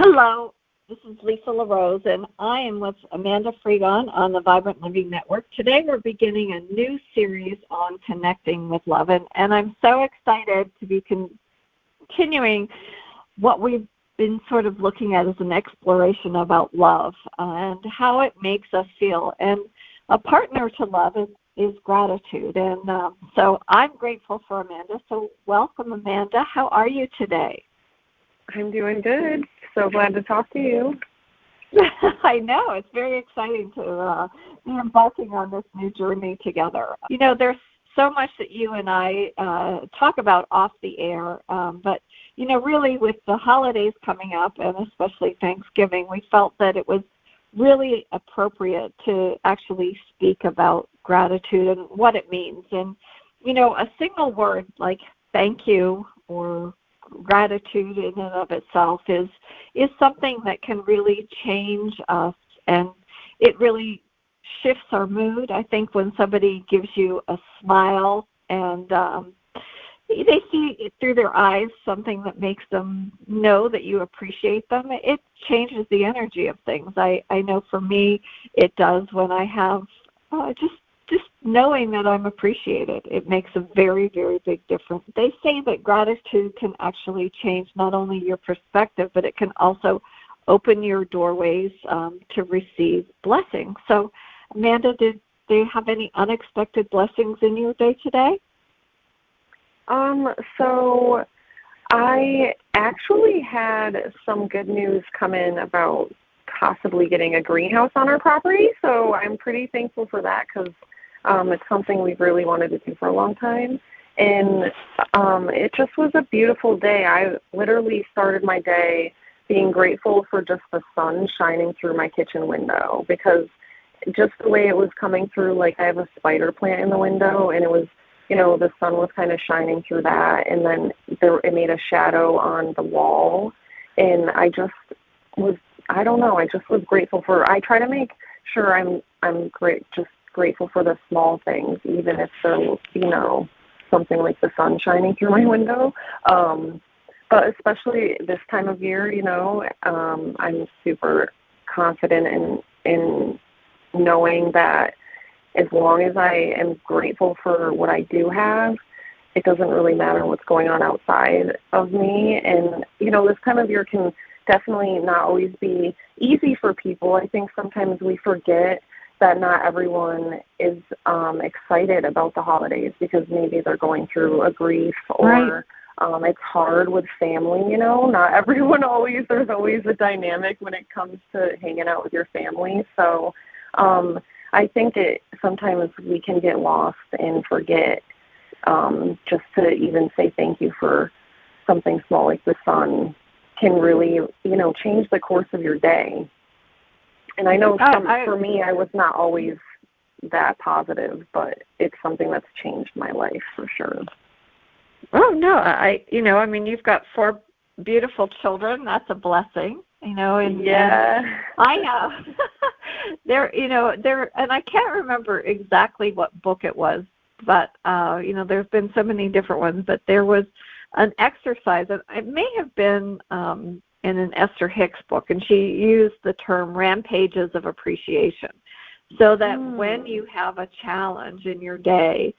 Hello, this is Lisa LeRose, and I am with Amanda Freegon on the Vibrant Living Network. Today we're beginning a new series on connecting with love, and I'm so excited to be continuing what we've been sort of looking at as an exploration about love and how it makes us feel. And a partner to love is gratitude, and so I'm grateful for Amanda. So welcome, Amanda. How are you today? I'm doing good. So glad to talk to you. I know. It's very exciting to be embarking on this new journey together. You know, there's so much that you and I talk about off the air, but, you know, really with the holidays coming up, and especially Thanksgiving, we felt that it was really appropriate to actually speak about gratitude and what it means. And, you know, a single word like thank you or gratitude in and of itself is something that can really change us, and it really shifts our mood. I think when somebody gives you a smile and they see through their eyes something that makes them know that you appreciate them, it changes the energy of things. I know for me it does when I have just knowing that I'm appreciated. It makes a very, very big difference. They say that gratitude can actually change not only your perspective, but it can also open your doorways to receive blessings. So, Amanda, do you have any unexpected blessings in your day today? So I actually had some good news come in about possibly getting a greenhouse on our property. So I'm pretty thankful for that because it's something we've really wanted to do for a long time. And it just was a beautiful day. I literally started my day being grateful for just the sun shining through my kitchen window, because just the way it was coming through, like I have a spider plant in the window, and it was, you know, the sun was kind of shining through that, and then it made a shadow on the wall. And I just was, I don't know, I just was grateful for, I try to make sure I'm grateful for the small things, even if they're, you know, something like the sun shining through my window. But especially this time of year, you know, I'm super confident in knowing that as long as I am grateful for what I do have, it doesn't really matter what's going on outside of me. And, you know, this time of year can definitely not always be easy for people. I think sometimes we forget that not everyone is excited about the holidays because maybe they're going through a grief or right. It's hard with family, you know. Not everyone there's always a dynamic when it comes to hanging out with your family. So I think sometimes we can get lost and forget just to even say thank you for something small like the sun can really, you know, change the course of your day. And I know for me, I was not always that positive, but it's something that's changed my life for sure. Oh, no, you've got 4 beautiful children. That's a blessing, you know. And I have. And I can't remember exactly what book it was, but, you know, there's been so many different ones, but there was an exercise, and it may have been in an Esther Hicks book, and she used the term rampages of appreciation, so that when you have a challenge in your day,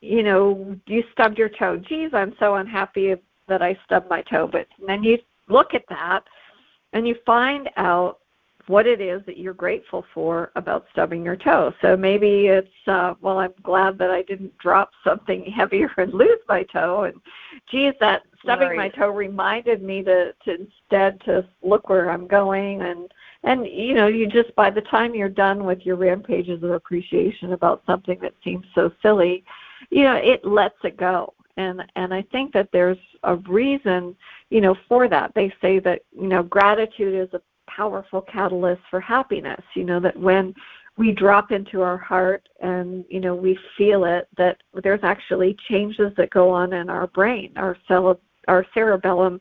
you know, you stubbed your toe. Geez, I'm so unhappy that I stubbed my toe. But then you look at that and you find out what it is that you're grateful for about stubbing your toe. So maybe it's, well, I'm glad that I didn't drop something heavier and lose my toe. And geez, that stubbing my toe reminded me to instead to look where I'm going. And you know, you just, by the time you're done with your rampages of appreciation about something that seems so silly, you know, it lets it go. And I think that there's a reason, you know, for that. They say that, you know, gratitude is a powerful catalyst for happiness, you know, that when we drop into our heart and, you know, we feel it, that there's actually changes that go on in our brain. Our cerebellum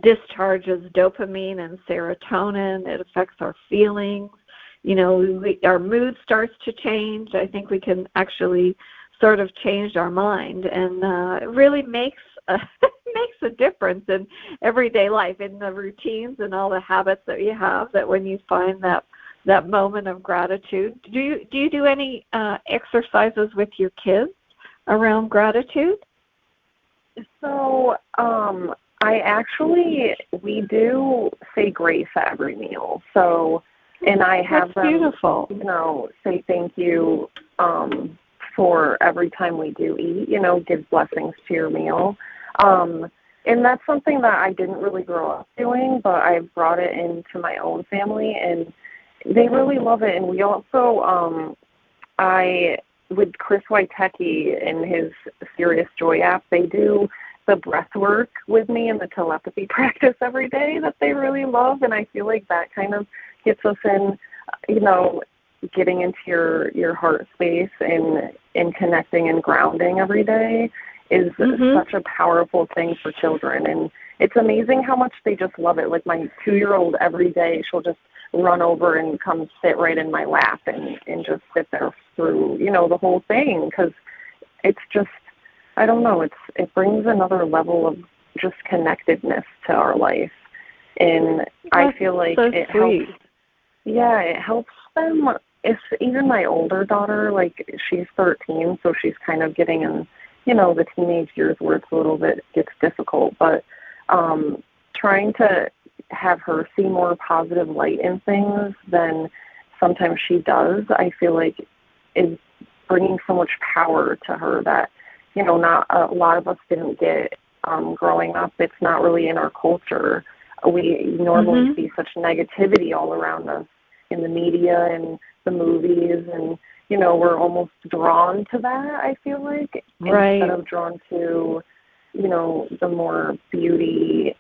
discharges dopamine and serotonin. It affects our feelings. You know, our mood starts to change. I think we can actually sort of changed our mind, and it really makes makes a difference in everyday life, in the routines and all the habits that you have, that when you find that moment of gratitude. Do you do any exercises with your kids around gratitude? So we do say grace at every meal. So, and I have That's beautiful. Say thank you for every time we do eat, give blessings to your meal. And that's something that I didn't really grow up doing, but I've brought it into my own family, and they really love it. And we also, with Chris Wojtecki and his Serious Joy app, they do the breath work with me and the telepathy practice every day that they really love. And I feel like that kind of gets us in, getting into your heart space and connecting and grounding every day is such a powerful thing for children. And it's amazing how much they just love it. Like my 2-year-old, every day she'll just run over and come sit right in my lap and just sit there through, the whole thing, because it's just, I don't know, it brings another level of just connectedness to our life. And I feel like it helps. Yeah, it helps them. If even my older daughter, like she's 13, so she's kind of getting in, the teenage years where it's a little bit gets difficult, but trying to have her see more positive light in things than sometimes she does, I feel like is bringing so much power to her that, not a lot of us didn't get growing up. It's not really in our culture. We normally see such negativity all around us in the media and the movies, and, we're almost drawn to that, I feel like, instead of drawn to, the more beauty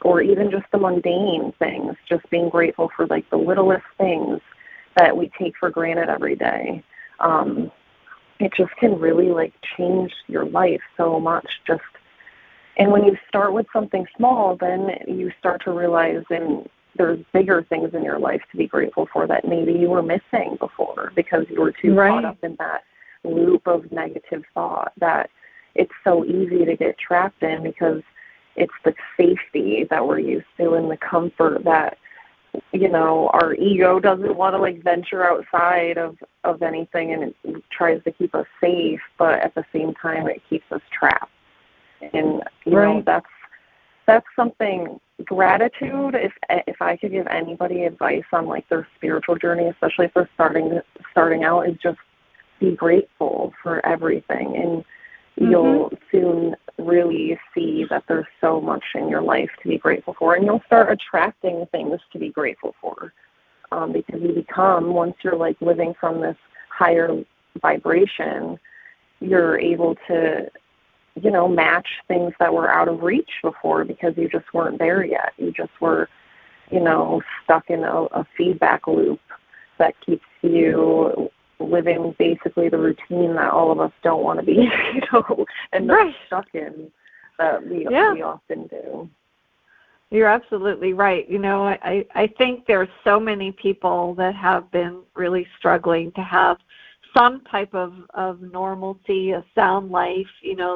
or even just the mundane things, just being grateful for, like, the littlest things that we take for granted every day. It just can really, like, change your life so much. And when you start with something small, then you start to realize there's bigger things in your life to be grateful for that maybe you were missing before because you were too caught up in that loop of negative thought that it's so easy to get trapped in, because it's the safety that we're used to and the comfort that, our ego doesn't want to, like, venture outside of anything, and it tries to keep us safe, but at the same time it keeps us trapped. And, that's something. Gratitude, if I could give anybody advice on, like, their spiritual journey, especially if they're starting out, is just be grateful for everything, and you'll soon really see that there's so much in your life to be grateful for, and you'll start attracting things to be grateful for, because you become, once you're, like, living from this higher vibration, you're able to match things that were out of reach before because you just weren't there yet. You just were, stuck in a feedback loop that keeps you living basically the routine that all of us don't want to be, and not stuck in that we often do. You're absolutely right. I think there's so many people that have been really struggling to have some type of normalcy, a sound life.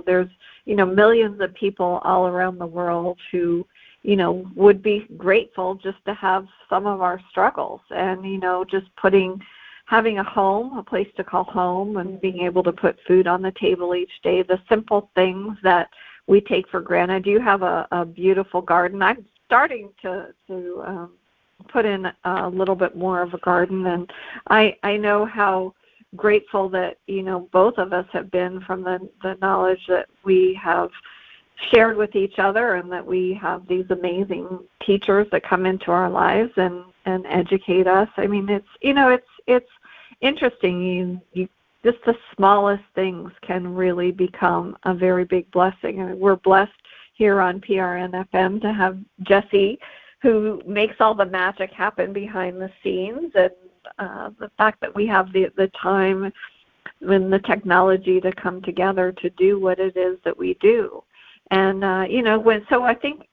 There's, millions of people all around the world who, would be grateful just to have some of our struggles, and, just having a home, a place to call home, and being able to put food on the table each day, the simple things that we take for granted. You have a beautiful garden. I'm starting to put in a little bit more of a garden, and I know how grateful that both of us have been from the knowledge that we have shared with each other, and that we have these amazing teachers that come into our lives and educate us. I mean, it's interesting. You just the smallest things can really become a very big blessing, and we're blessed here on PRN FM to have Jessie, who makes all the magic happen behind the scenes, and the fact that we have the time and the technology to come together to do what it is that we do. And, so I think,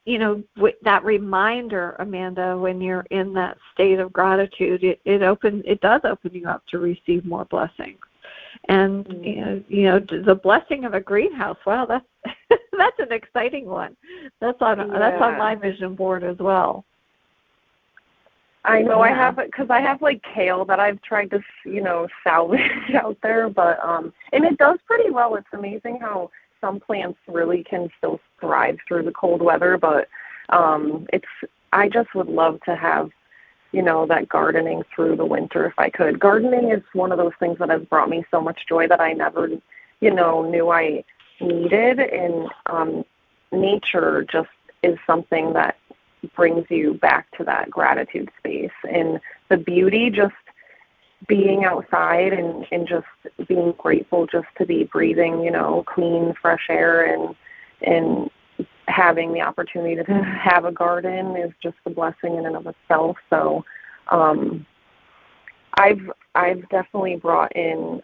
with that reminder, Amanda, when you're in that state of gratitude, it does open you up to receive more blessings. And the blessing of a greenhouse. Wow, that's that's an exciting one. That's on my vision board as well. I know. I have, because I have like kale that I've tried to salvage out there, but and it does pretty well. It's amazing how some plants really can still thrive through the cold weather, but I just would love to have that gardening through the winter if I could. Gardening is one of those things that has brought me so much joy that I never knew I needed, and nature just is something that brings you back to that gratitude space, and the beauty, just being outside and just being grateful just to be breathing, clean, fresh air, and having the opportunity to have a garden is just a blessing in and of itself. So I've definitely brought in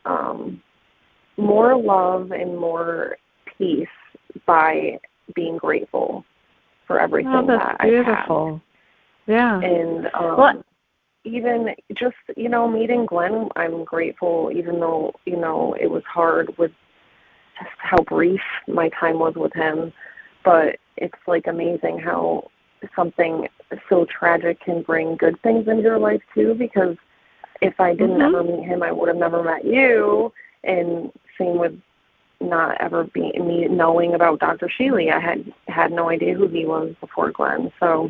more love and more peace by being grateful for everything that I have. Beautiful. Yeah. And even just, meeting Glenn, I'm grateful, even though, it was hard with just how brief my time was with him. But it's like amazing how something so tragic can bring good things into your life too, because if I didn't ever meet him, I would have never met you. And same with not ever knowing about Dr. Shealy. I had no idea who he was before Glenn. So,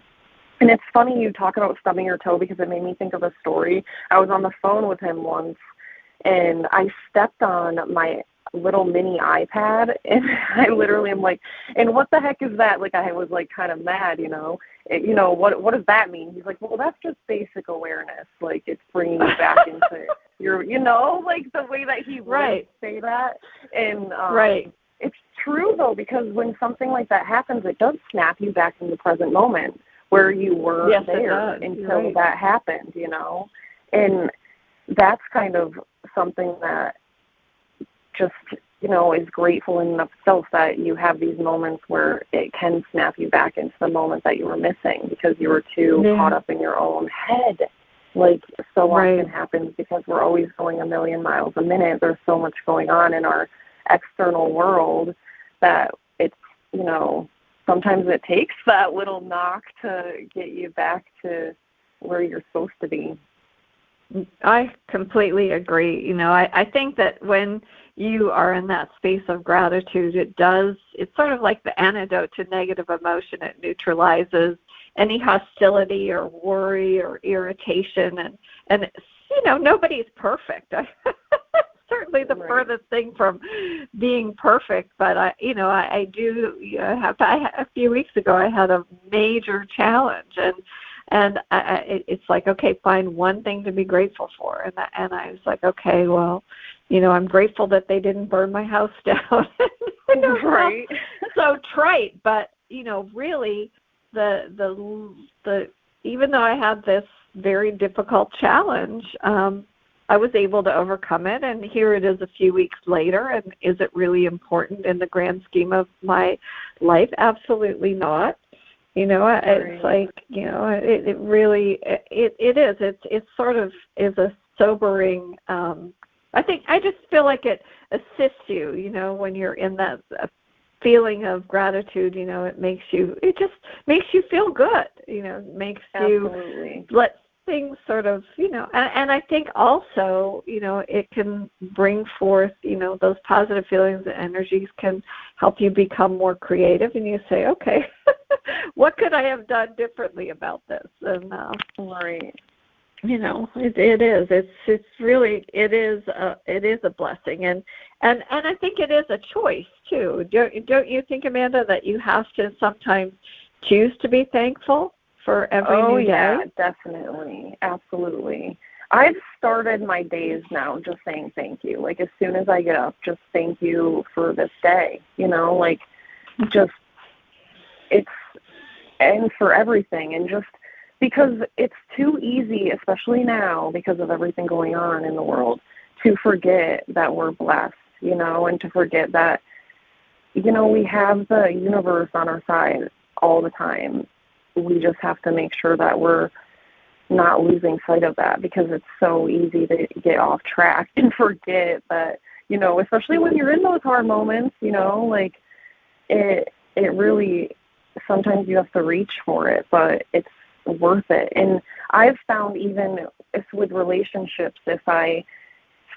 and it's funny you talk about stubbing your toe, because it made me think of a story. I was on the phone with him once, and I stepped on my little mini iPad, and I literally am like, and what the heck is that? Like, I was like kind of mad, what does that mean? He's like, well, that's just basic awareness. Like, it's bringing you back into your, like the way that he would say that. And it's true though, because when something like that happens, it does snap you back in the present moment where you were there until that happened, and that's kind of something that just, is grateful in and of itself, that you have these moments where it can snap you back into the moment that you were missing because you were too caught up in your own head. Like so often happens, because we're always going a million miles a minute. There's so much going on in our external world that it's, sometimes it takes that little knock to get you back to where you're supposed to be. I completely agree. I think that when you are in that space of gratitude, it's sort of like the antidote to negative emotion. It neutralizes any hostility or worry or irritation. And nobody's perfect. Certainly the furthest thing from being perfect, but a few weeks ago I had a major challenge, and it's like, okay, find one thing to be grateful for, and I was like, okay, well, I'm grateful that they didn't burn my house down. Right. So trite, but really, the even though I had this very difficult challenge, I was able to overcome it, and here it is a few weeks later. And is it really important in the grand scheme of my life? Absolutely not. It's like, it really, it is. It's sort of is a sobering, I just feel like it assists you, when you're in that feeling of gratitude, it just makes you feel good, makes you let things sort of, and I think also, it can bring forth, those positive feelings and energies can help you become more creative, and you say, okay, what could I have done differently about this? And it is. It's really, it is a blessing, and I think it is a choice too. Don't you think, Amanda, that you have to sometimes choose to be thankful for every new day? Oh yeah, definitely, absolutely. I've started my days now just saying thank you. Like, as soon as I get up, just thank you for this day. Just and for everything, and just because it's too easy, especially now because of everything going on in the world, to forget that we're blessed, and to forget that, we have the universe on our side all the time. We just have to make sure that we're not losing sight of that, because it's so easy to get off track and forget that you know, especially when you're in those hard moments, you know, like it really, sometimes you have to reach for it, but it's worth it. And I've found even if with relationships, if I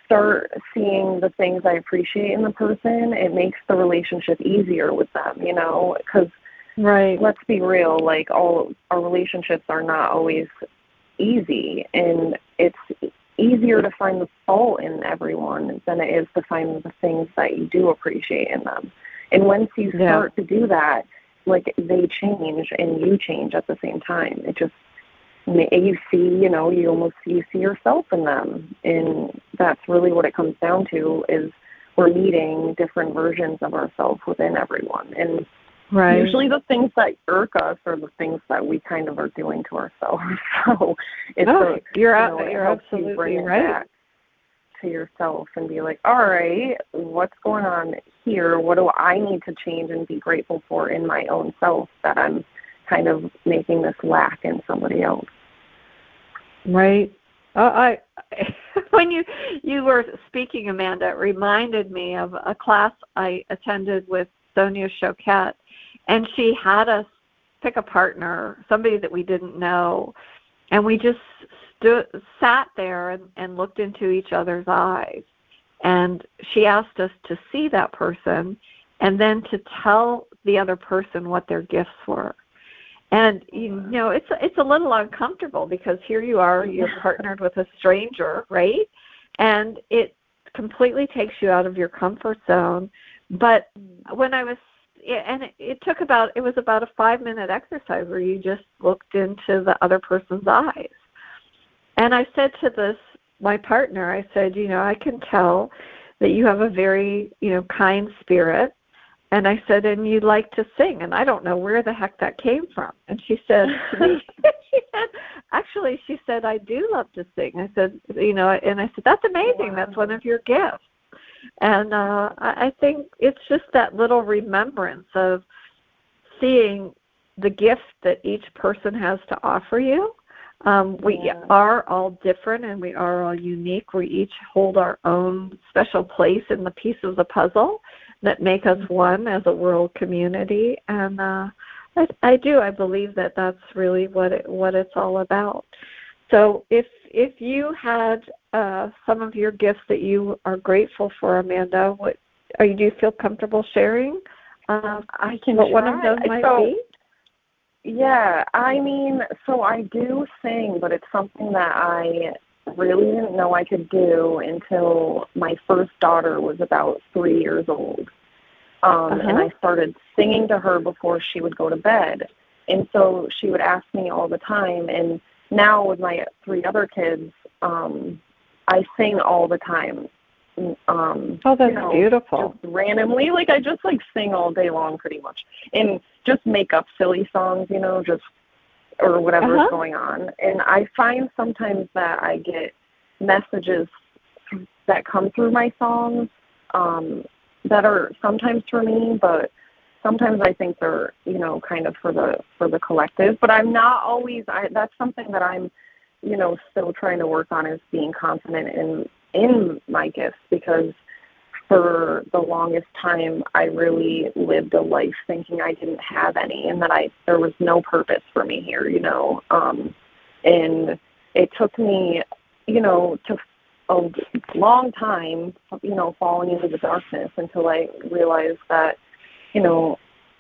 start seeing the things I appreciate in the person, it makes the relationship easier with them, you know, because right. Let's be real, like all our relationships are not always easy, and it's easier to find the fault in everyone than it is to find the things that you do appreciate in them. And once you start to do that, like they change and you change at the same time. It just, you see, you know, you see yourself in them, and that's really what it comes down to, is we're meeting different versions of ourselves within everyone. And usually the things that irk us are the things that we kind of are doing to ourselves. So it's you're absolutely right. Back to yourself and be like, all right, what's going on here? What do I need to change and be grateful for in my own self that I'm kind of making this lack in somebody else? Right. When you were speaking, Amanda, it reminded me of a class I attended with Sonia Choquette, and she had us pick a partner, somebody that we didn't know, and we just sat there and looked into each other's eyes. And she asked us to see that person and then to tell the other person what their gifts were. And, you know, it's a little uncomfortable because here you are, you're partnered with a stranger, right? And it completely takes you out of your comfort zone. But when I was, and it was about a 5-minute exercise where you just looked into the other person's eyes. And I said to my partner, I said, you know, I can tell that you have a very, you know, kind spirit. And I said, and you like to sing, and I don't know where the heck that came from. And she said to me, she said, I do love to sing. I said, you know, and I said, that's amazing. That's one of your gifts. And I think it's just that little remembrance of seeing the gift that each person has to offer you. We are all different and we are all unique. We each hold our own special place in the piece of the puzzle that make us one as a world community. And I believe that that's really what it's all about. So if you had some of your gifts that you are grateful for, Amanda, do you feel comfortable sharing? I can what one of those might be? Yeah, I mean, so I do sing, but it's something that I really didn't know I could do until my first daughter was about 3 years old. And I started singing to her before she would go to bed. And so she would ask me all the time. And now with my 3 other kids, I sing all the time. That's beautiful. Just randomly, like I just like sing all day long pretty much. And just make up silly songs, you know, or whatever is going on. And I find sometimes that I get messages that come through my songs that are sometimes for me, but sometimes I think they're, you know, kind of for the collective. But I'm not always. That's something that I'm, you know, still trying to work on, is being confident in my gifts, because for the longest time I really lived a life thinking I didn't have any and that there was no purpose for me here, you know. And it took me, you know, to a long time, you know, falling into the darkness until I realized that, you know,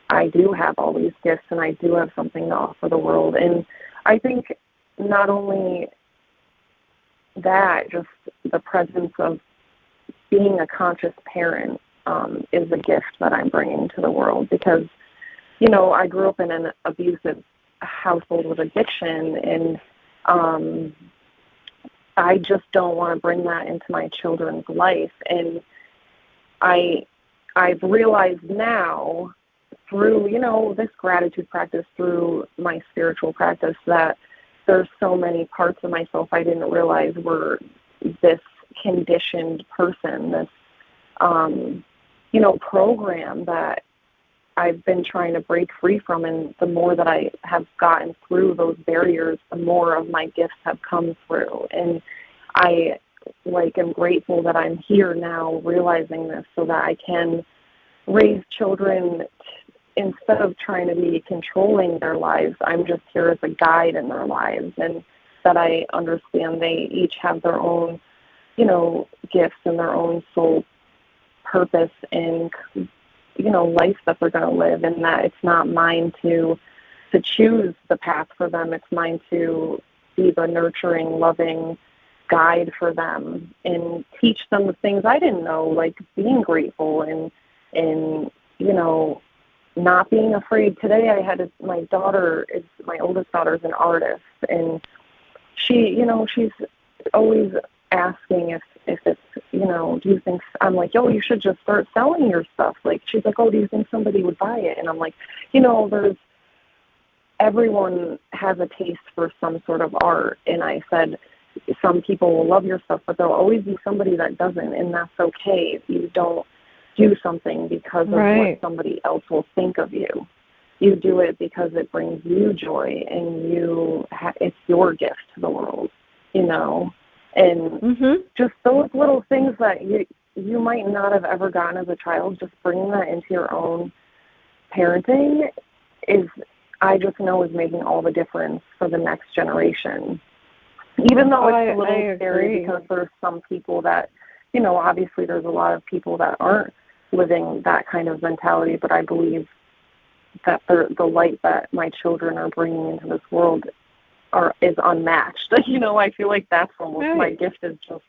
I do have all these gifts and I do have something to offer the world. And I think not only that, just the presence of being a conscious parent is a gift that I'm bringing to the world, because, you know, I grew up in an abusive household with addiction, and I just don't want to bring that into my children's life. And I've realized now through, you know, this gratitude practice, through my spiritual practice, that there's so many parts of myself I didn't realize were this conditioned person, this, you know, program that I've been trying to break free from. And the more that I have gotten through those barriers, the more of my gifts have come through. And I am grateful that I'm here now realizing this so that I can raise children instead of trying to be controlling their lives. I'm just here as a guide in their lives, and that I understand they each have their own, gifts and their own soul purpose and, life that they're going to live, and that it's not mine to choose the path for them. It's mine to be the nurturing, loving guide for them and teach them the things I didn't know, like being grateful and not being afraid. Today I had my oldest daughter is an artist, and she, she's always asking if it's, do you think, I'm like, you should just start selling your stuff. Like, she's like, do you think somebody would buy it? And I'm like, everyone has a taste for some sort of art. And I said, some people will love your stuff, but there'll always be somebody that doesn't, and that's okay if you don't do something because of what somebody else will think of you. You do it because it brings you joy, and it's your gift to the world, and just those little things that you might not have ever gotten as a child, just bringing that into your own parenting I just know is making all the difference for the next generation. Even though it's a little scary because there's some people that, obviously there's a lot of people that aren't living that kind of mentality, but I believe that the light that my children are bringing into this world is unmatched. I feel like that's almost my gift, is just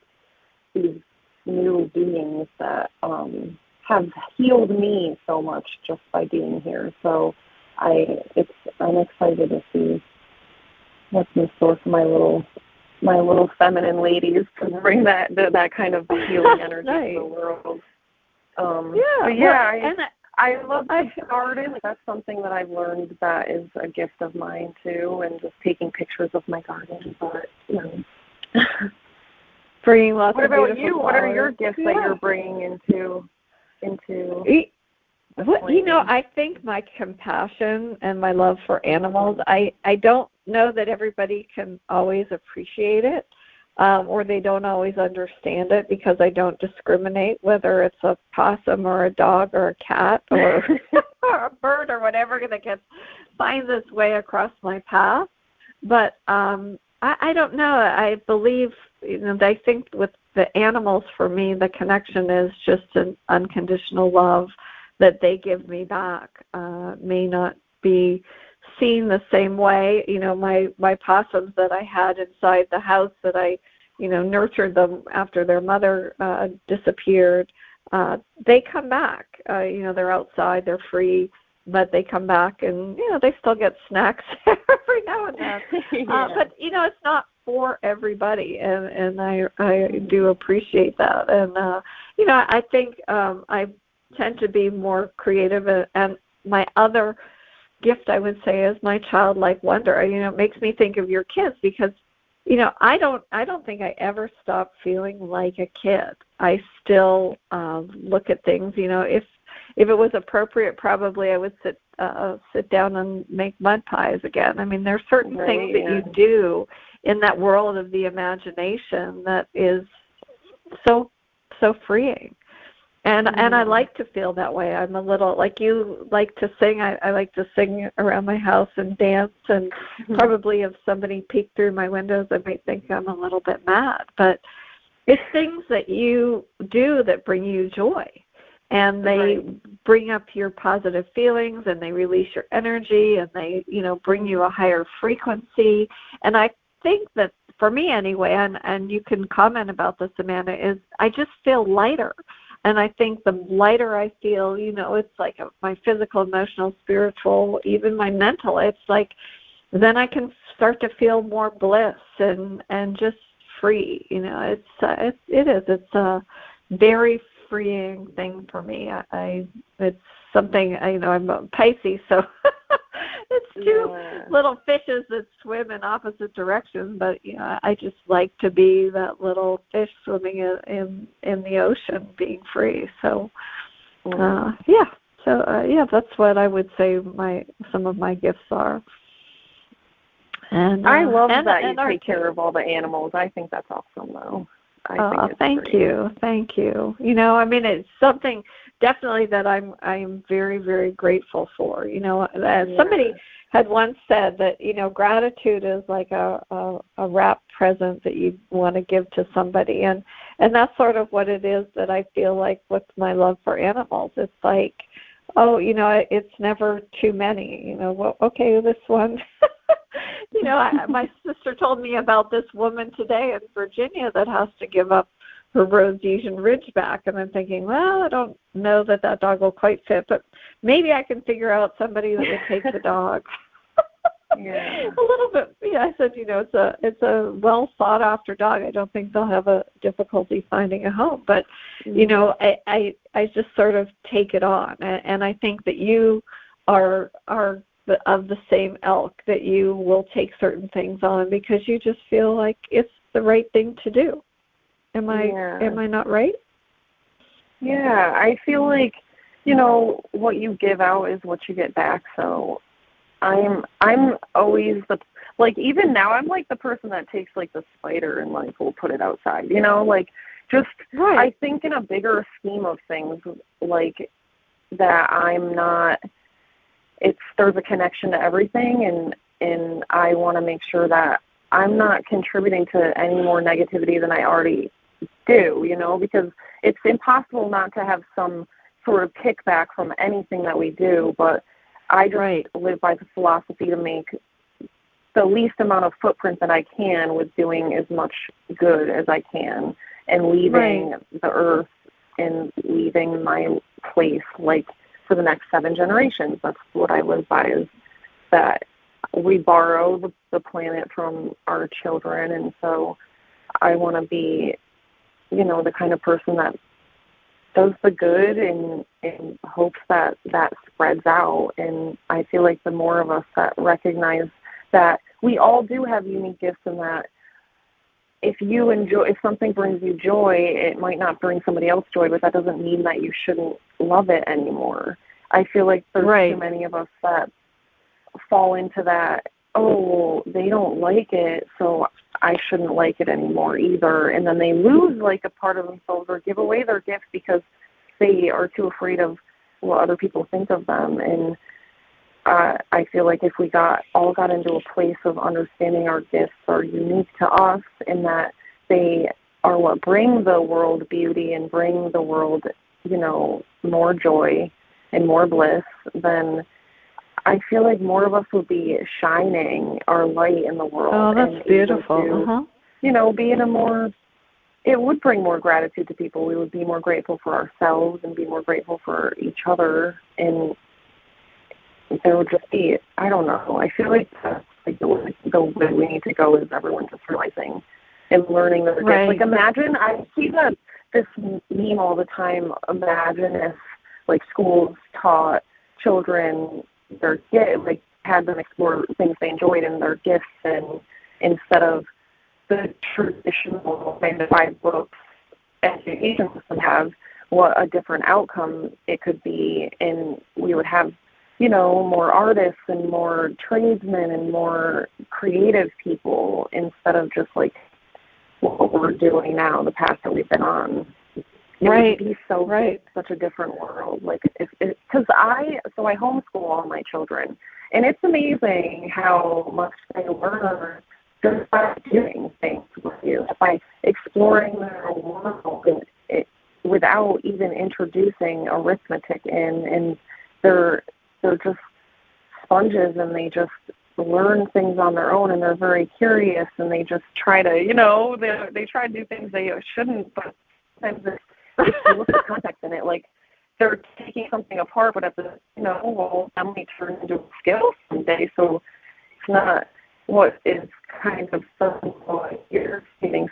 these new beings that have healed me so much just by being here. So I'm excited to see what's in store for my little feminine ladies to bring that kind of healing energy to the world. I love the garden. That's something that I've learned that is a gift of mine too, and just taking pictures of my garden. But bringing lots what of about you? flowers. What are your gifts that you're bringing into? I think my compassion and my love for animals, I don't know that everybody can always appreciate it, or they don't always understand it, because I don't discriminate whether it's a possum or a dog or a cat or, or a bird or whatever that finds its way across my path. But I don't know. I believe, I think with the animals, for me, the connection is just an unconditional love that they give me back. May not be seen the same way. My possums that I had inside the house that I, nurtured them after their mother disappeared, they come back. They're outside, they're free, but they come back, and, they still get snacks every now and then. But, it's not for everybody, and I do appreciate that. And, I think I tend to be more creative, and my other gift, I would say, is my childlike wonder. It makes me think of your kids, because I don't think I ever stopped feeling like a kid. I still look at things, if it was appropriate, probably I would sit down and make mud pies again. I mean, there are certain things that you do in that world of the imagination that is so freeing. And I like to feel that way. I'm a little, like you like to sing, I like to sing around my house and dance, and probably if somebody peeked through my windows, I might think I'm a little bit mad. But it's things that you do that bring you joy, and they bring up your positive feelings, and they release your energy, and they, bring you a higher frequency. And I think that, for me anyway, and you can comment about this, Amanda, is I just feel lighter. And I think the lighter I feel, it's like my physical, emotional, spiritual, even my mental, it's like then I can start to feel more bliss and just free. It's a very freeing thing for me. It's something, I'm a Pisces, so it's two little fishes that swim in opposite directions, but I just like to be that little fish swimming in the ocean, being free. So that's what I would say some of my gifts are. And I love that you take care of all the animals. I think that's awesome, though. I think it's thank great. you. Thank you. You know, I mean, it's something definitely that I'm very, very grateful for. You know, somebody had once said that, you know, gratitude is like a wrapped present that you want to give to somebody. And that's sort of what it is that I feel like with my love for animals. It's like, oh, you know, it's never too many. You know, well, okay, this one. You know, my sister told me about this woman today in Virginia that has to give up her Rhodesian Ridgeback, and I'm thinking, well, I don't know that dog will quite fit, but maybe I can figure out somebody that would take the dog. Yeah. A little bit. Yeah, I said, you know, it's a well sought after dog. I don't think they'll have a difficulty finding a home, but you know, I just sort of take it on, and I think that you are of the same ilk, that you will take certain things on because you just feel like it's the right thing to do. Am I not right? Yeah, I feel like, you know, what you give out is what you get back. So I'm always even now I'm like the person that takes like the spider and like will put it outside, you know, like just right. I think in a bigger scheme of things, like that I'm not, there's a connection to everything, and I want to make sure that I'm not contributing to any more negativity than I already do, you know, because it's impossible not to have some sort of kickback from anything that we do, but I just live by the philosophy to make the least amount of footprint that I can with doing as much good as I can and leaving the earth and leaving my place, like, for the next 7 generations. That's what I live by, is that we borrow the planet from our children, and so I want to be, you know, the kind of person that does the good and hopes that spreads out. And I feel like the more of us that recognize that we all do have unique gifts, and that if something brings you joy, it might not bring somebody else joy, but that doesn't mean that you shouldn't love it anymore. I feel like there's too many of us that fall into that, oh, they don't like it, so I shouldn't like it anymore either. And then they lose like a part of themselves or give away their gift because they are too afraid of what other people think of them. And I feel like if we all got into a place of understanding our gifts are unique to us, and that they are what bring the world beauty and bring the world, you know, more joy and more bliss, then I feel like more of us would be shining our light in the world. Oh, that's beautiful. To, you know, be in it would bring more gratitude to people. We would be more grateful for ourselves and be more grateful for each other. And there would just be, I don't know, I feel like that's like the way we need to go, is everyone just realizing and learning their gifts. Like, imagine, I see this meme all the time, imagine if like schools taught children their gifts, like had them explore things they enjoyed in their gifts, and instead of the traditional 9-to-5 books education system have, what a different outcome it could be. And we would have, you know, more artists and more tradesmen and more creative people, instead of just like what we're doing now, the path that we've been on. It would be such a different world. Like, because I homeschool all my children, and it's amazing how much they learn just by doing things with you, by exploring their world, and without even introducing arithmetic in. And they're just sponges, and they just learn things on their own, and they're very curious, and they just try to, you know, they try to do things they shouldn't, but sometimes if you look at context in it, like, they're taking something apart, but at the, you know, well, that might turn into a skill someday. So it's not what is kind of like you're getting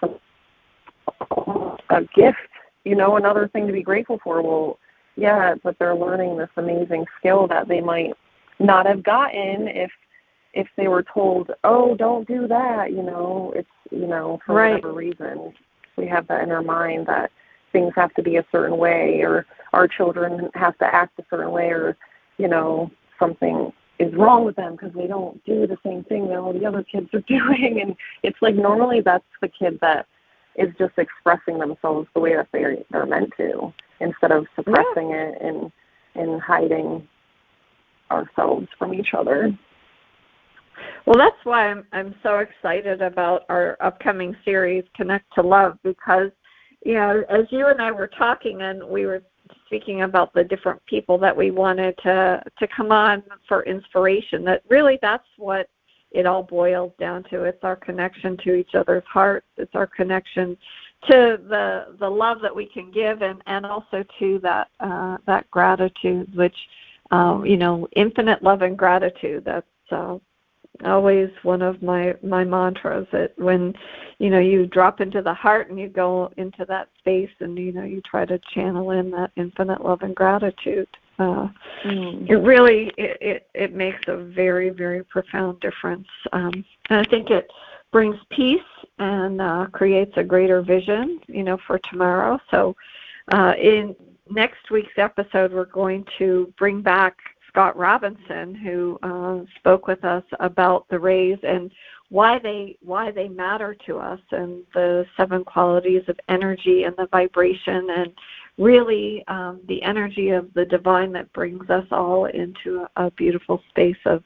a gift, you know, another thing to be grateful for. Well, yeah, but they're learning this amazing skill that they might not have gotten if they were told, oh, don't do that, you know. It's, you know, for whatever reason, we have that in our mind that things have to be a certain way, or our children have to act a certain way, or, you know, something is wrong with them because they don't do the same thing that all the other kids are doing. And it's like, normally that's the kid that is just expressing themselves the way that they're meant to, instead of suppressing it and hiding ourselves from each other. Well, that's why I'm so excited about our upcoming series, Connect to Love, because, you know, as you and I were talking and we were speaking about the different people that we wanted to come on for inspiration, that really that's what it all boils down to. It's our connection to each other's hearts. It's our connection to the love that we can give, and also to that gratitude, which, you know, infinite love and gratitude. That's always one of my mantras, that when, you know, you drop into the heart and you go into that space and, you know, you try to channel in that infinite love and gratitude, it really, it makes a very, very profound difference. And I think it brings peace and creates a greater vision, you know, for tomorrow. So in next week's episode, we're going to bring back Scott Robinson, who spoke with us about the rays and why they matter to us, and the 7 qualities of energy and the vibration, and really the energy of the divine that brings us all into a beautiful space of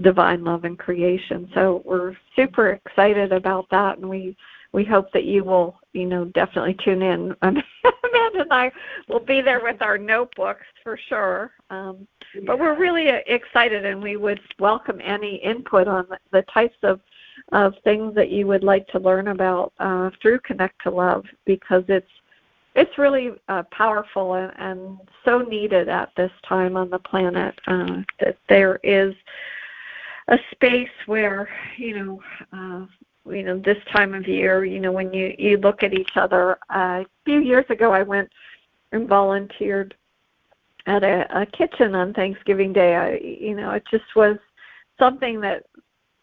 divine love and creation. So we're super excited about that, and we hope that you will, you know, definitely tune in. Amanda and I will be there with our notebooks for sure. But we're really excited, and we would welcome any input on the types of things that you would like to learn about through Connect to Love, because it's really powerful and so needed at this time on the planet, that there is a space where, you know, this time of year, you know, when you look at each other. A few years ago, I went and volunteered at a kitchen on Thanksgiving Day. It just was something that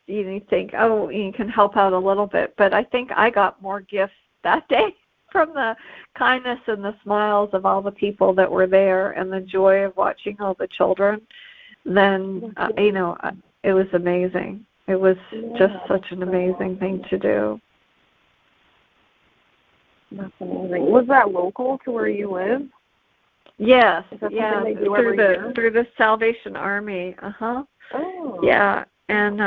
you think, oh, you can help out a little bit. But I think I got more gifts that day from the kindness and the smiles of all the people that were there, and the joy of watching all the children. Then, it was amazing. It was just such an amazing thing to do. That's amazing. Was that local to where you live? Yes. Through the Salvation Army. Oh. Yeah. And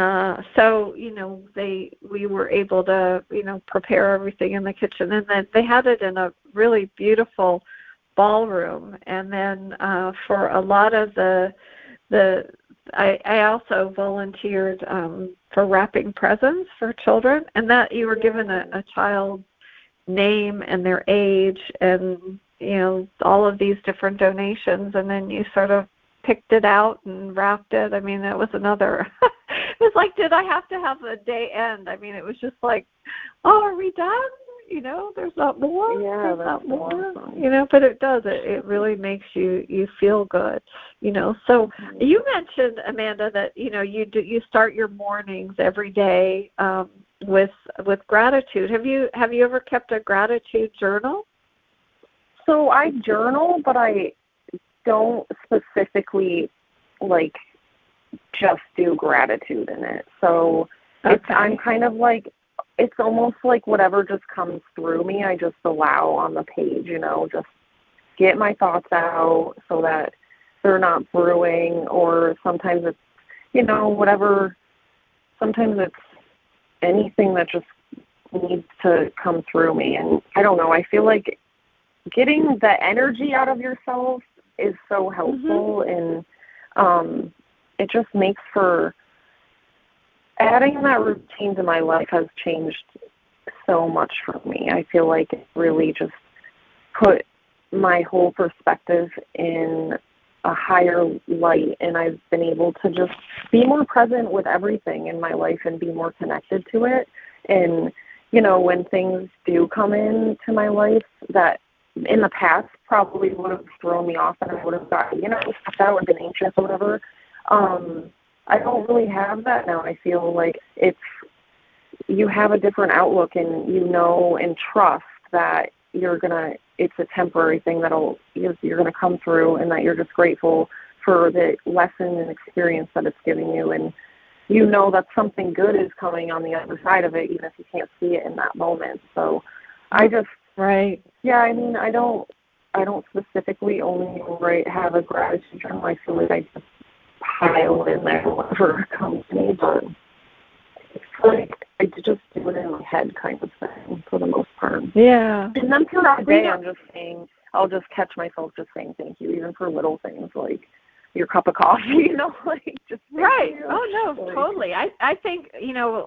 so, we were able to, prepare everything in the kitchen. And then they had it in a really beautiful ballroom. And then for a lot of I also volunteered for wrapping presents for children, and that you were given a child's name and their age and, all of these different donations, and then you sort of picked it out and wrapped it. I mean, that was another, it was like, did I have to have the day end? I mean, it was just like, oh, are we done? There's not more. Yeah, there's not more. Awesome. But it does. It really makes you feel good. So you mentioned, Amanda, that you start your mornings every day with gratitude. Have you ever kept a gratitude journal? So I journal, but I don't specifically just do gratitude in it. So I'm kind of it's almost like whatever just comes through me, I just allow on the page, just get my thoughts out so that they're not brewing, or sometimes it's, whatever, sometimes it's anything that just needs to come through me. And I don't know, I feel like getting the energy out of yourself is so helpful, and it just makes for adding that routine to my life has changed so much for me. I feel like it really just put my whole perspective in a higher light, and I've been able to just be more present with everything in my life and be more connected to it. And, when things do come into my life that in the past probably would have thrown me off, and I would have got, stressed out and been anxious or whatever, I don't really have that now. I feel like you have a different outlook, and and trust that it's a temporary thing you're gonna come through, and that you're just grateful for the lesson and experience that it's giving you, and that something good is coming on the other side of it, even if you can't see it in that moment. So I just, right. yeah, I mean, I don't specifically only have a gratitude journal. I feel like I just pile in there whatever comes to me, but it's like I just do it in my head kind of thing for the most part. Yeah. And then throughout the day, I'll just catch myself just saying thank you, even for little things like your cup of coffee, like just right. You. Oh no, totally. I think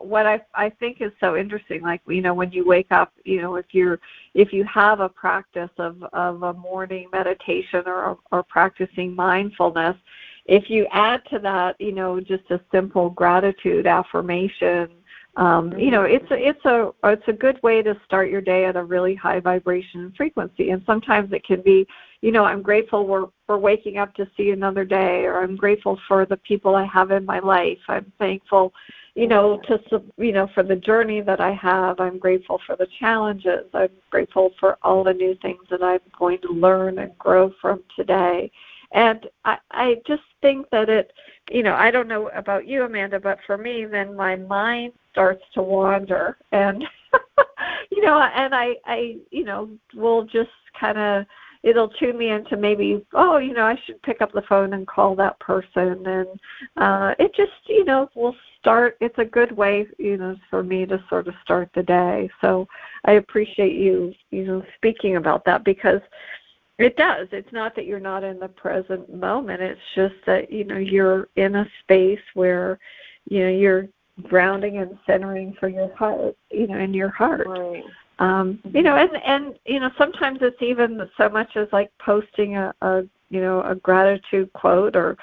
what I think is so interesting, like when you wake up, if you have a practice of a morning meditation or practicing mindfulness, if you add to that, just a simple gratitude affirmation, it's a good way to start your day at a really high vibration frequency. And sometimes it can be, I'm grateful for waking up to see another day, or I'm grateful for the people I have in my life. I'm thankful, for the journey that I have. I'm grateful for the challenges. I'm grateful for all the new things that I'm going to learn and grow from today. And I just think that I don't know about you, Amanda, but for me, then my mind starts to wander, and and I will just kind of, it'll tune me into maybe, I should pick up the phone and call that person, and it just will start. It's a good way for me to sort of start the day. So I appreciate you speaking about that, because it does. It's not that you're not in the present moment. It's just that, you're in a space where, you're grounding and centering for your heart, in your heart. Right. And sometimes it's even so much as like posting a gratitude quote, or,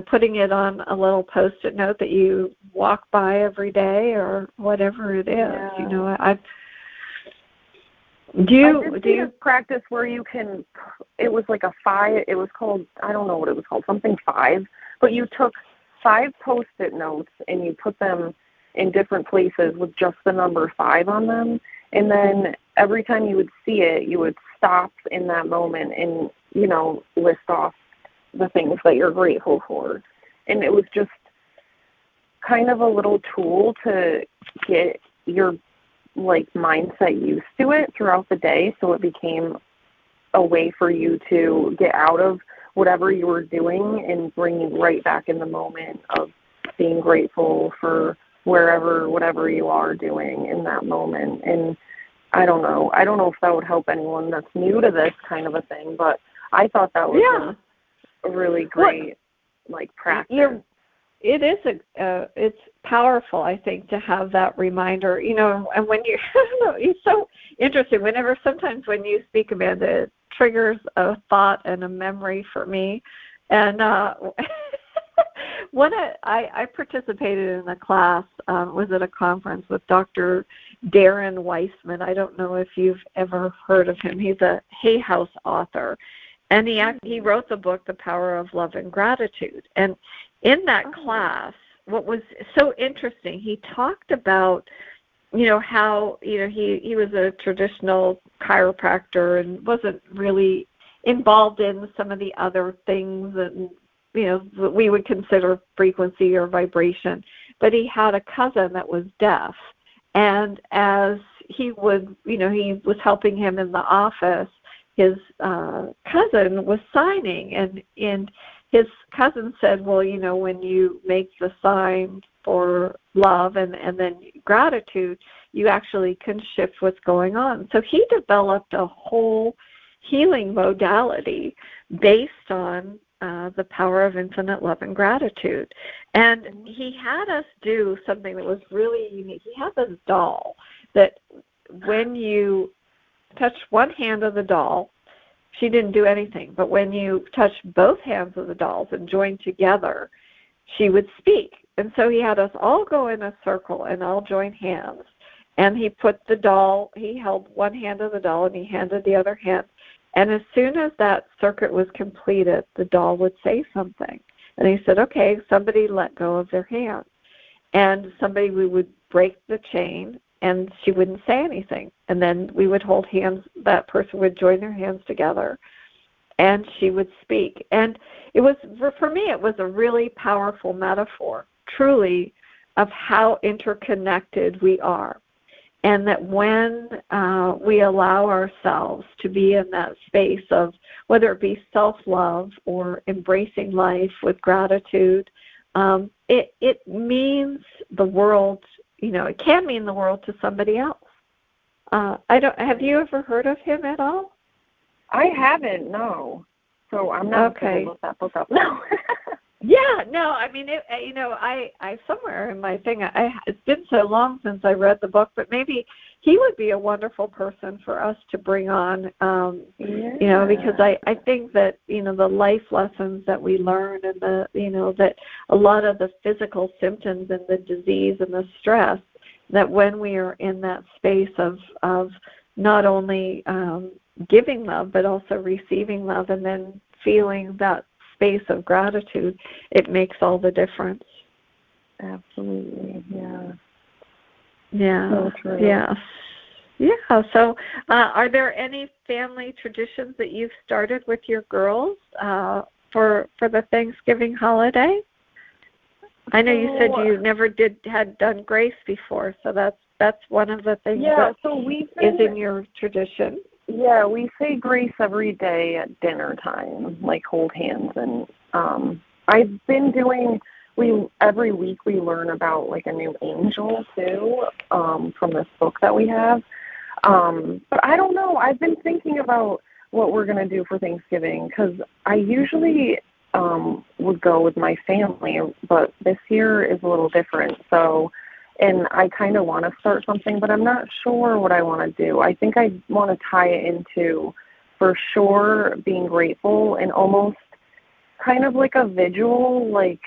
putting it on a little Post-it note that you walk by every day, or whatever it is. Yeah. Do you practice where you can? It was like a 5. It was called, I don't know what it was called, something 5. But you took 5 Post-it notes and you put them in different places with just the number 5 on them. And then every time you would see it, you would stop in that moment and list off the things that you're grateful for. And it was just kind of a little tool to get your mindset used to it throughout the day, so it became a way for you to get out of whatever you were doing and bring you right back in the moment of being grateful for whatever you are doing in that moment. And I don't know if that would help anyone that's new to this kind of a thing, but I thought that was a really great practice. It is it's powerful, I think, to have that reminder, and when you, it's so interesting. Sometimes when you speak, Amanda, it triggers a thought and a memory for me. And I participated in a class, was at a conference with Dr. Darren Weissman. I don't know if you've ever heard of him. He's a Hay House author. And he wrote the book, The Power of Love and Gratitude. And in that class, what was so interesting, he talked about, how, he was a traditional chiropractor and wasn't really involved in some of the other things and, that we would consider frequency or vibration. But he had a cousin that was deaf. And as he would, he was helping him in the office, his cousin was signing, and his cousin said, well, when you make the sign for love and then gratitude, you actually can shift what's going on. So he developed a whole healing modality based on the power of infinite love and gratitude. And he had us do something that was really unique. He had this doll that when you touched one hand of the doll, she didn't do anything. But when you touched both hands of the dolls and joined together, she would speak. And so he had us all go in a circle and all join hands. And he held one hand of the doll and he handed the other hand. And as soon as that circuit was completed, the doll would say something. And he said, okay, somebody let go of their hand. And we would break the chain, and she wouldn't say anything. And then we would hold hands, that person would join their hands together, and she would speak. And it was, for me, it was a really powerful metaphor, truly, of how interconnected we are. and that when we allow ourselves to be in that space of whether it be self-love or embracing life with gratitude, it means the world, it can mean the world to somebody else. Have you ever heard of him at all? I haven't, no. So I'm not going to look that book up. No. Yeah, no, I mean, I somewhere in my thing, it's been so long since I read the book, but maybe he would be a wonderful person for us to bring on, because I think that, the life lessons that we learn and that a lot of the physical symptoms and the disease and the stress, that when we are in that space of not only giving love, but also receiving love and then feeling that space of gratitude, it makes all the difference. Absolutely, yeah. Yeah. So true. Yeah. Yeah. So, are there any family traditions that you've started with your girls for the Thanksgiving holiday? I know you said you never had done grace before, so that's one of the things that is in your tradition. Yeah, we say grace every day at dinner time, like hold hands. And I've been doing, every week we learn about like a new angel too, from this book that we have. But I don't know, I've been thinking about what we're going to do for Thanksgiving, because I usually would go with my family, but this year is a little different. So, and I kind of want to start something, but I'm not sure what I want to do. I think I want to tie it into, for sure, being grateful and almost kind of like a vigil, like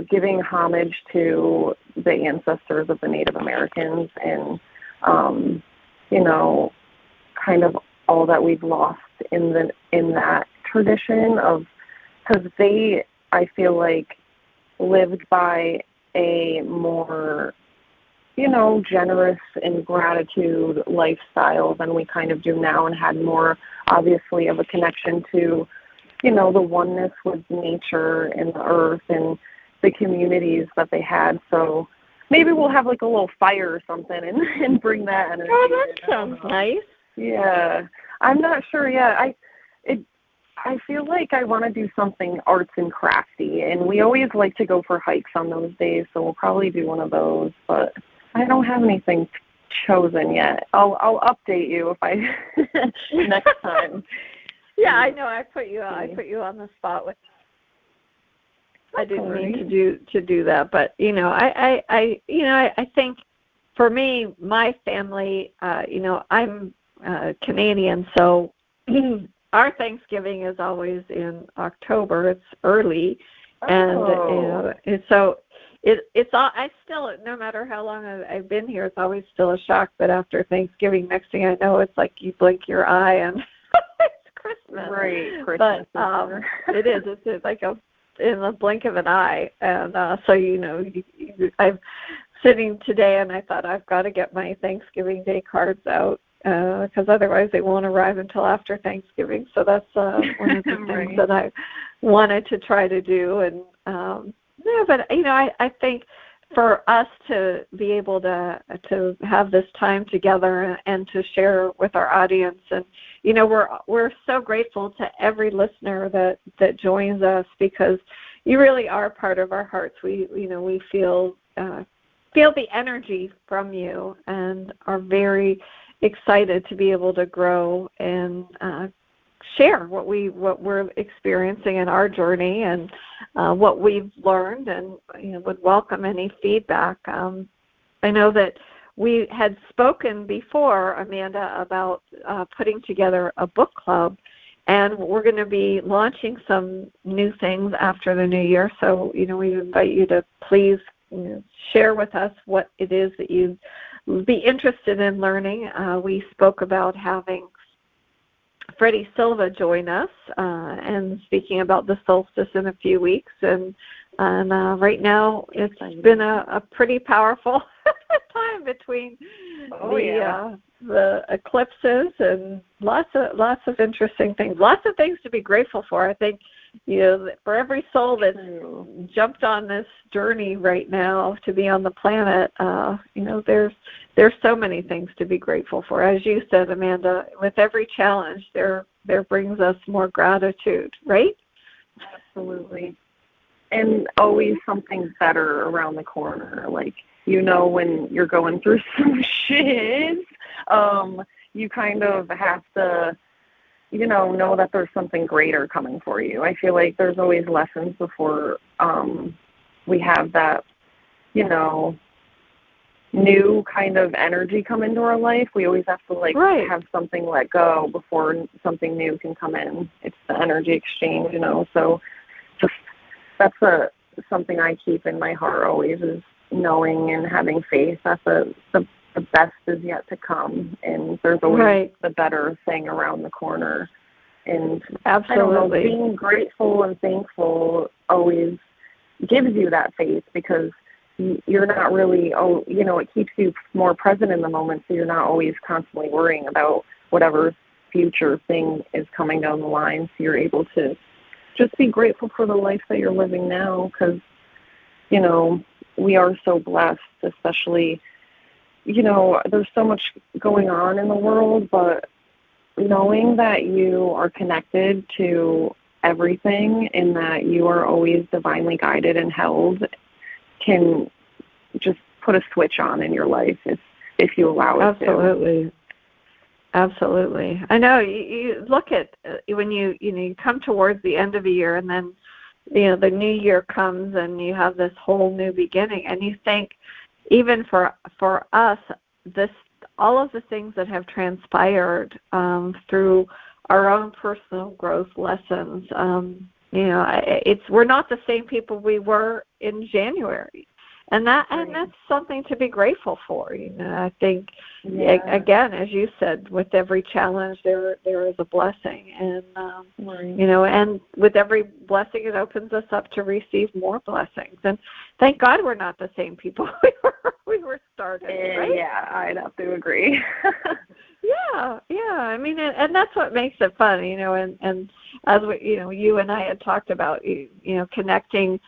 giving homage to the ancestors of the Native Americans and, kind of all that we've lost in that tradition of, because they, I feel like, lived by a more generous and gratitude lifestyle than we kind of do now, and had more, obviously, of a connection to, the oneness with nature and the earth and the communities that they had. So maybe we'll have like a little fire or something and bring that energy. Oh, that sounds nice. Yeah. I'm not sure yet. I feel like I want to do something arts and crafty, and we always like to go for hikes on those days, so we'll probably do one of those, but I don't have anything chosen yet. I'll update you if I next time. Yeah, I know. I put you on the spot with. I didn't mean to do that, but I think for me, my family, I'm Canadian, so our Thanksgiving is always in October. It's early, and so it's all. I still, no matter how long I've been here, it's always still a shock that after Thanksgiving, next thing I know, it's like you blink your eye and it's Christmas. Right, Christmas. But it is. It's like in the blink of an eye, and so I'm sitting today, and I thought I've got to get my Thanksgiving Day cards out. Because otherwise they won't arrive until after Thanksgiving. So that's one of the things that I wanted to try to do. And but I think for us to be able to have this time together and to share with our audience, and we're so grateful to every listener that joins us, because you really are part of our hearts. We feel the energy from you and are very excited to be able to grow and share what we're experiencing in our journey and what we've learned, and would welcome any feedback. I know that we had spoken before, Amanda, about putting together a book club, and we're going to be launching some new things after the new year. So we invite you to please share with us what it is that you be interested in learning. We spoke about having Freddie Silva join us and speaking about the solstice in a few weeks. And right now it's been a pretty powerful time between Oh, yeah. The eclipses and lots of interesting things. Lots of things to be grateful for. I think, for every soul that's jumped on this journey right now to be on the planet, there's so many things to be grateful for. As you said, Amanda, with every challenge, there brings us more gratitude, right? Absolutely. And always something better around the corner. Like, when you're going through some shit, you kind of have to, know that there's something greater coming for you. I feel like there's always lessons before we have that, new kind of energy come into our life. We always have to, have something let go before something new can come in. It's the energy exchange, so just that's something I keep in my heart always, is knowing and having faith that the best is yet to come, and there's always the better thing around the corner. And absolutely, being grateful and thankful always gives you that faith, because you're not really, it keeps you more present in the moment, so you're not always constantly worrying about whatever future thing is coming down the line. So you're able to just be grateful for the life that you're living now, because, we are so blessed, especially, there's so much going on in the world, but knowing that you are connected to everything and that you are always divinely guided and held can just put a switch on in your life if you allow it to. Absolutely. I know you look at when you come towards the end of the year, and then the new year comes and you have this whole new beginning, and you think, even for us, all of the things that have transpired through our own personal growth lessons, we're not the same people we were in January. And that's something to be grateful for. I think, again, as you said, with every challenge there is a blessing, and and with every blessing it opens us up to receive more blessings. And thank God we're not the same people we were started. Right? Yeah, I'd have to agree. Yeah. I mean, and that's what makes it fun, And as you and I had talked about, connecting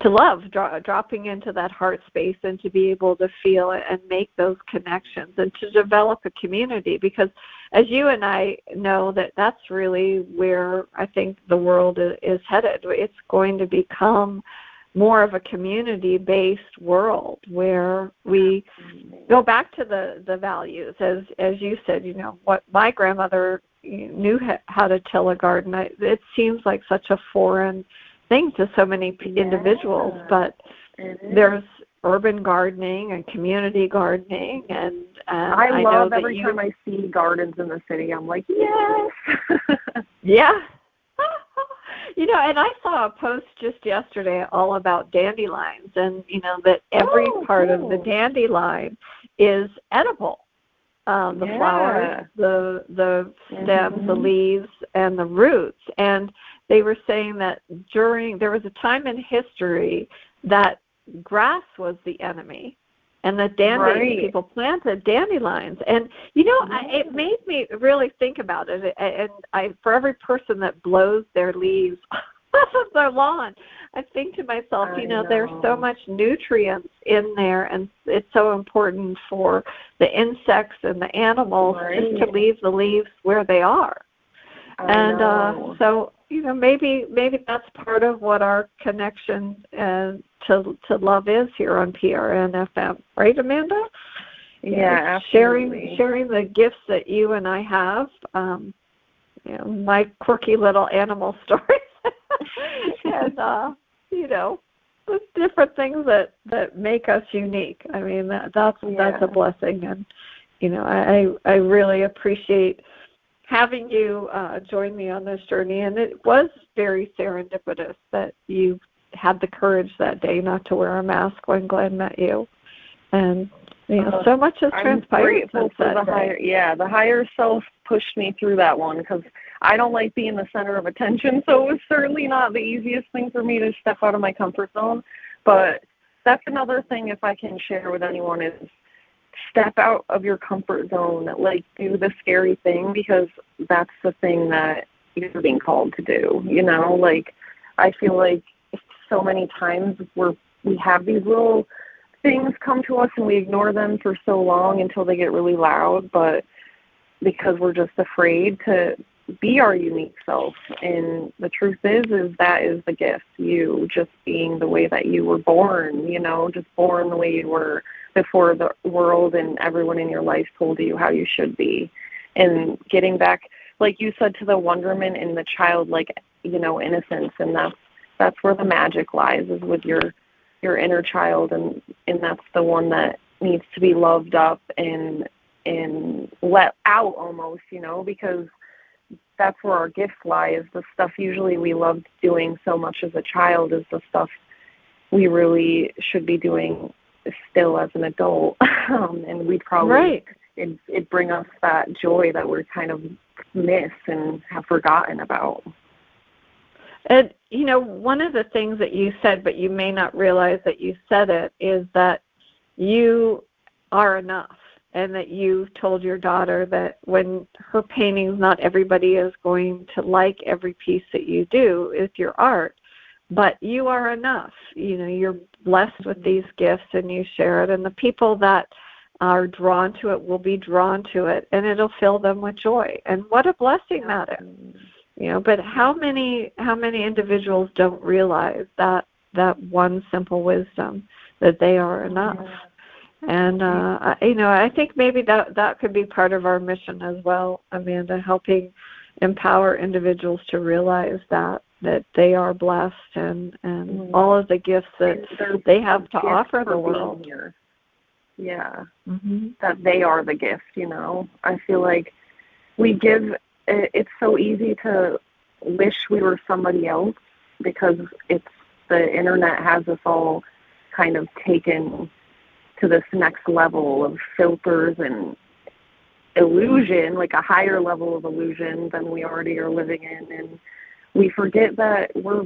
to love, dropping into that heart space, and to be able to feel it and make those connections, and to develop a community, because as you and I know, that's really where I think the world is headed. It's going to become more of a community-based world where we go back to the values, as you said. What my grandmother knew how to till a garden. It seems like such a foreign thing to so many individuals, but there's urban gardening and community gardening, and I love every time I see gardens in the city. I'm like, yes. Yeah. And I saw a post just yesterday all about dandelions, and that every part of the dandelion is edible. The flowers, the stems, the leaves, and the roots. And they were saying that there was a time in history that grass was the enemy, and that people planted dandelions. And it made me really think about it. And for every person that blows their leaves off of their lawn, I think to myself, there's so much nutrients in there, and it's so important for the insects and the animals just to leave the leaves where they are. So maybe that's part of what our connection to love is here on PRN FM, right, Amanda? Yeah, absolutely. Sharing the gifts that you and I have, my quirky little animal stories, and the different things that make us unique. I mean, that's a blessing, and I really appreciate having you join me on this journey. And it was very serendipitous that you had the courage that day not to wear a mask when Glenn met you. And so much has transpired since that day. The higher self pushed me through that one, because I don't like being the center of attention. So it was certainly not the easiest thing for me to step out of my comfort zone. But that's another thing, if I can share with anyone, is step out of your comfort zone, like do the scary thing, because that's the thing that you're being called to do, you know? Like, I feel like so many times we have these little things come to us and we ignore them for so long until they get really loud, but because we're just afraid to be our unique self. And the truth is that is the gift, you just being the way that you were born, you know, just born the way you were before the world and everyone in your life told you how you should be. And getting back, like you said, to the wonderment in the childlike, you know, innocence, and that's where the magic lies, is with your inner child, and that's the one that needs to be loved up and let out almost, you know, because that's where our gifts lie, is the stuff usually we loved doing so much as a child is the stuff we really should be doing still as an adult. And we'd probably, it'd bring us that joy that we're kind of miss and have forgotten about. And, you know, one of the things that you said, but you may not realize that you said it, is that you are enough, and that you told your daughter that when her paintings, not everybody is going to like every piece that you do with your art, but you are enough. You know, you're blessed with these gifts and you share it, and the people that are drawn to it will be drawn to it, and it'll fill them with joy. And what a blessing that is. You know, but how many individuals don't realize that one simple wisdom, that they are enough? And you know, I think maybe that could be part of our mission as well, Amanda, helping empower individuals to realize that they are blessed and all of the gifts that they have to offer the world. Yeah, that they are the gift. You know, I feel like we give. It's so easy to wish we were somebody else, because the internet has us all kind of taken to this next level of filters and illusion, like a higher level of illusion than we already are living in. And we forget that we're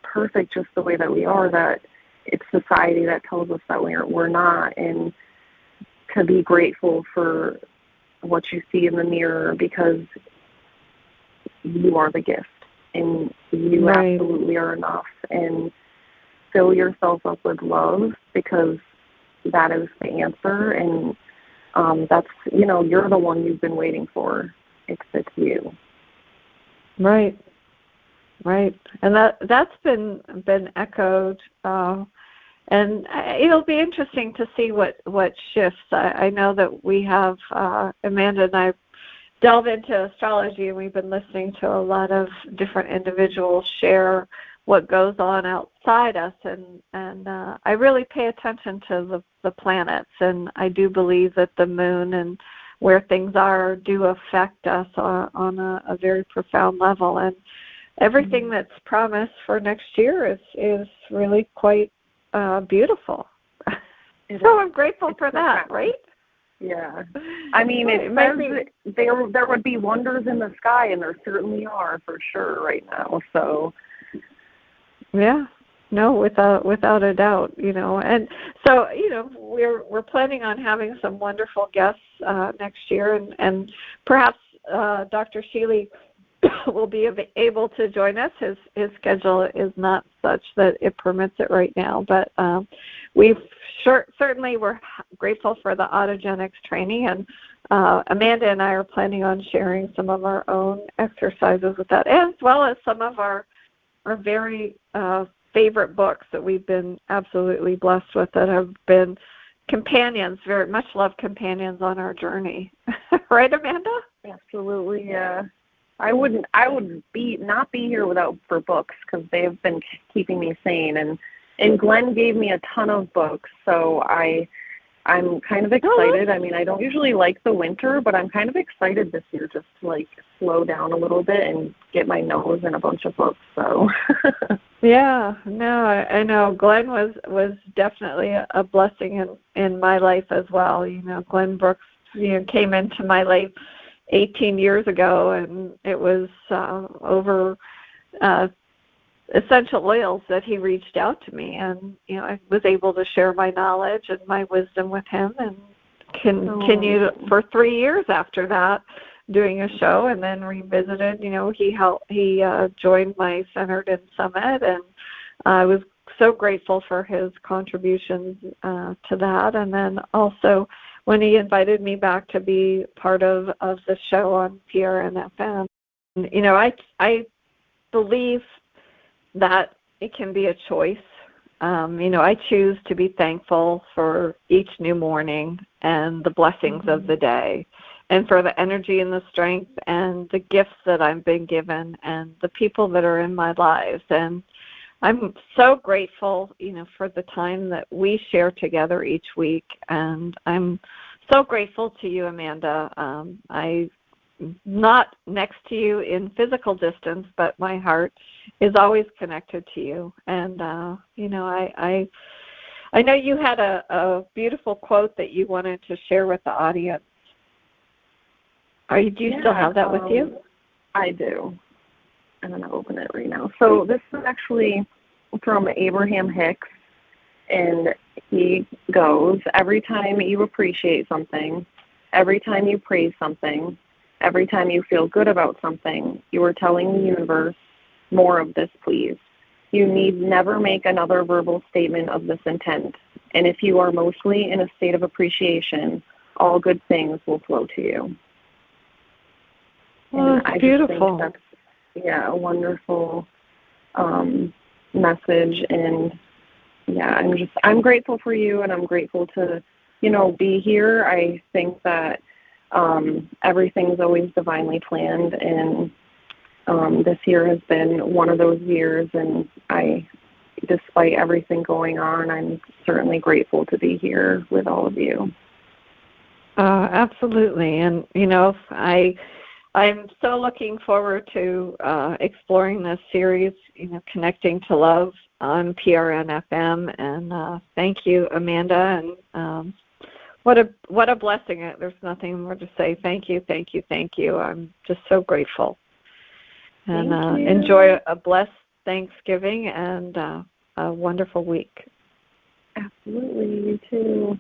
perfect just the way that we are, that it's society that tells us that we're not, and to be grateful for what you see in the mirror, because you are the gift and you absolutely are enough. And fill yourself up with love, because that is the answer. And that's, you know, you're the one you've been waiting for. It's you. Right. And that's been echoed. And it'll be interesting to see what shifts. I know that we have, Amanda and I delve into astrology, and we've been listening to a lot of different individuals share what goes on outside us. And I really pay attention to the planets, and I do believe that the moon and where things are do affect us on a very profound level. And everything that's promised for next year is really quite beautiful. So I'm grateful for that, right? Yeah. I mean, it says there would be wonders in the sky, and there certainly are for sure right now. So yeah. No, without a doubt, you know. And so, you know, we're planning on having some wonderful guests next year, and perhaps Dr. Shealy will be able to join us. His schedule is not such that it permits it right now, but certainly we're grateful for the autogenics training, and Amanda and I are planning on sharing some of our own exercises with that, as well as some of our very favorite books that we've been absolutely blessed with, that have been companions, very much loved companions on our journey. Right, Amanda? Absolutely, yeah. I would not be here for books, because they have been keeping me sane, and Glenn gave me a ton of books, so I'm kind of excited. I mean, I don't usually like the winter, but I'm kind of excited this year just to like slow down a little bit and get my nose in a bunch of books. So yeah, no, I know Glenn was definitely a blessing in my life as well. You know, Glenn Brooks, you know, came into my life 18 years ago, and it was over essential oils that he reached out to me, and you know, I was able to share my knowledge and my wisdom with him, continued for 3 years after that, doing a show, and then revisited. He joined my Centered in Summit, and I was so grateful for his contributions to that. And then also when he invited me back to be part of the show on PRN-FM, I believe that it can be a choice. I choose to be thankful for each new morning and the blessings of the day, and for the energy and the strength and the gifts that I've been given and the people that are in my lives. And I'm so grateful, for the time that we share together each week. And I'm so grateful to you, Amanda. I'm not next to you in physical distance, but my heart is always connected to you. And, I know you had a beautiful quote that you wanted to share with the audience. Do you still have that with you? I do. I'm going to open it right now. So this is actually from Abraham Hicks, and he goes, every time you appreciate something, every time you praise something, every time you feel good about something, you are telling the universe, more of this, please. You need never make another verbal statement of this intent. And if you are mostly in a state of appreciation, all good things will flow to you. Well, that's beautiful. Think that's, a wonderful message. And I'm grateful for you, and I'm grateful to, be here. I think that everything's always divinely planned, and this year has been one of those years, and despite everything going on, I'm certainly grateful to be here with all of you. Absolutely. And, I'm so looking forward to exploring this series, Connecting to Love on PRN-FM. And thank you, Amanda. And what a blessing. There's nothing more to say. Thank you, thank you, thank you. I'm just so grateful. And enjoy a blessed Thanksgiving and a wonderful week. Absolutely, you too.